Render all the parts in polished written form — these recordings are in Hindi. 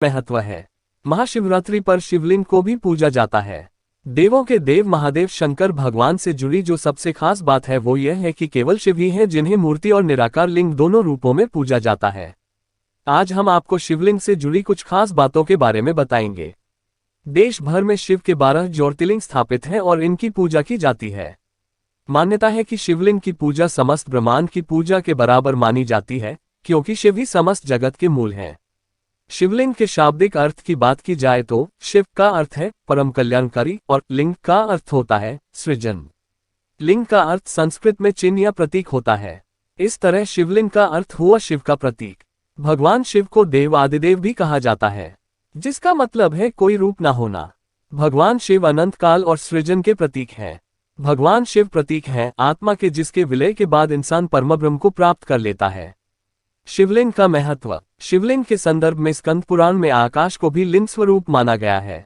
महत्व है। महाशिवरात्रि पर शिवलिंग को भी पूजा जाता है। देवों के देव महादेव शंकर भगवान से जुड़ी जो सबसे खास बात है वो यह है कि केवल शिव ही हैं जिन्हें मूर्ति और निराकार लिंग दोनों रूपों में पूजा जाता है। आज हम आपको शिवलिंग से जुड़ी कुछ खास बातों के बारे में बताएंगे। देश भर में शिव के 12 ज्योतिर्लिंग स्थापित हैं और इनकी पूजा की जाती है। मान्यता है कि शिवलिंग की पूजा समस्त ब्रह्मांड की पूजा के बराबर मानी जाती है, क्योंकि शिव ही समस्त जगत के मूल हैं। शिवलिंग के शाब्दिक अर्थ की बात की जाए तो शिव का अर्थ है परम कल्याणकारी और लिंग का अर्थ होता है सृजन। लिंग का अर्थ संस्कृत में चिन्ह या प्रतीक होता है। इस तरह शिवलिंग का अर्थ हुआ शिव का प्रतीक। भगवान शिव को देव आदिदेव भी कहा जाता है, जिसका मतलब है कोई रूप ना होना। भगवान शिव अनंत काल और सृजन के प्रतीक हैं। भगवान शिव प्रतीक हैं आत्मा के, जिसके विलय के बाद इंसान परमब्रह्म को प्राप्त कर लेता है। शिवलिंग का महत्व। शिवलिंग के संदर्भ में स्कंद पुराण में आकाश को भी लिंग स्वरूप माना गया है।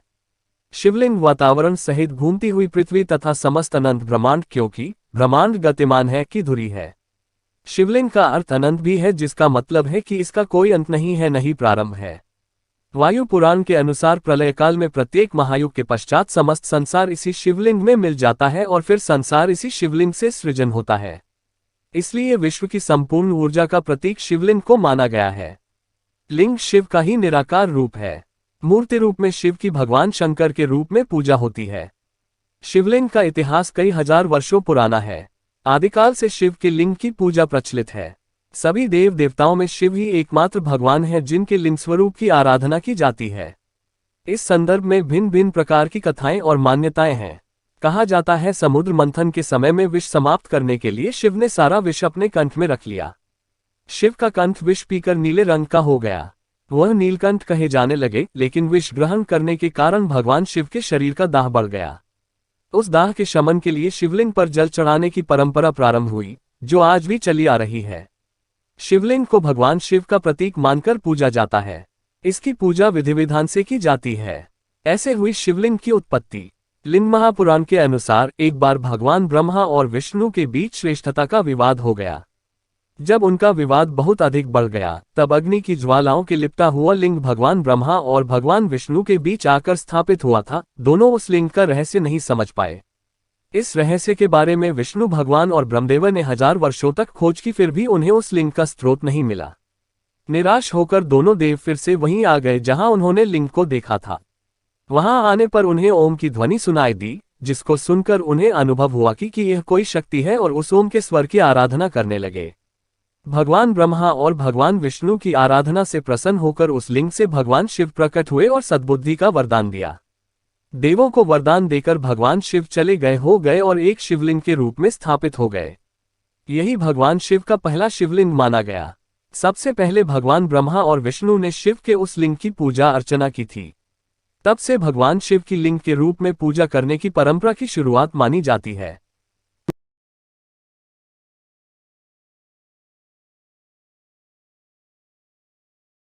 शिवलिंग वातावरण सहित घूमती हुई पृथ्वी तथा समस्त अनंत ब्रह्मांड, क्योंकि ब्रह्मांड गतिमान है, की धुरी है। शिवलिंग का अर्थ अनंत भी है, जिसका मतलब है कि इसका कोई अंत नहीं है, न ही प्रारंभ है। वायु पुराण के अनुसार प्रलय काल में प्रत्येक महायुग के पश्चात समस्त संसार इसी शिवलिंग में मिल जाता है और फिर संसार इसी शिवलिंग से सृजन होता है। इसलिए विश्व की संपूर्ण ऊर्जा का प्रतीक शिवलिंग को माना गया है। लिंग शिव का ही निराकार रूप है। मूर्ति रूप में शिव की भगवान शंकर के रूप में पूजा होती है। शिवलिंग का इतिहास कई हजार वर्षों पुराना है। आदिकाल से शिव के लिंग की पूजा प्रचलित है। सभी देव देवताओं में शिव ही एकमात्र भगवान है जिनके लिंग स्वरूप की आराधना की जाती है। इस संदर्भ में भिन्न भिन्न प्रकार की कथाएं और मान्यताएं हैं। कहा जाता है समुद्र मंथन के समय में विष समाप्त करने के लिए शिव ने सारा विष अपने कंठ में रख लिया। शिव का कंठ विष पीकर नीले रंग का हो गया। वह नीलकंठ कहे जाने लगे, लेकिन विष ग्रहण करने के कारण भगवान शिव के शरीर का दाह बढ़ गया। उस दाह के शमन के लिए शिवलिंग पर जल चढ़ाने की परंपरा प्रारंभ हुई, जो आज भी चली आ रही है। शिवलिंग को भगवान शिव का प्रतीक मानकर पूजा जाता है। इसकी पूजा विधि विधान से की जाती है। ऐसे हुई शिवलिंग की उत्पत्ति। लिंग महापुराण के अनुसार एक बार भगवान ब्रह्मा और विष्णु के बीच श्रेष्ठता का विवाद हो गया। जब उनका विवाद बहुत अधिक बढ़ गया, तब अग्नि की ज्वालाओं के लिपटा हुआ लिंग भगवान ब्रह्मा और भगवान विष्णु के बीच आकर स्थापित हुआ था। दोनों उस लिंग का रहस्य नहीं समझ पाए। इस रहस्य के बारे में विष्णु भगवान और ब्रह्मदेव ने 1000 वर्षों तक खोज की, फिर भी उन्हें उस लिंग का स्रोत नहीं मिला। निराश होकर दोनों देव फिर से वहीं आ गए जहां उन्होंने लिंग को देखा था। वहां आने पर उन्हें ओम की ध्वनि सुनाई दी, जिसको सुनकर उन्हें अनुभव हुआ कि यह कोई शक्ति है और उस ओम के स्वर की आराधना करने लगे। भगवान ब्रह्मा और भगवान विष्णु की आराधना से प्रसन्न होकर उस लिंग से भगवान शिव प्रकट हुए और सद्बुद्धि का वरदान दिया। देवों को वरदान देकर भगवान शिव चले गए और एक शिवलिंग के रूप में स्थापित हो गए। यही भगवान शिव का पहला शिवलिंग माना गया। सबसे पहले भगवान ब्रह्मा और विष्णु ने शिव के उस लिंग की पूजा अर्चना की थी। तब से भगवान शिव की लिंग के रूप में पूजा करने की परंपरा की शुरुआत मानी जाती है।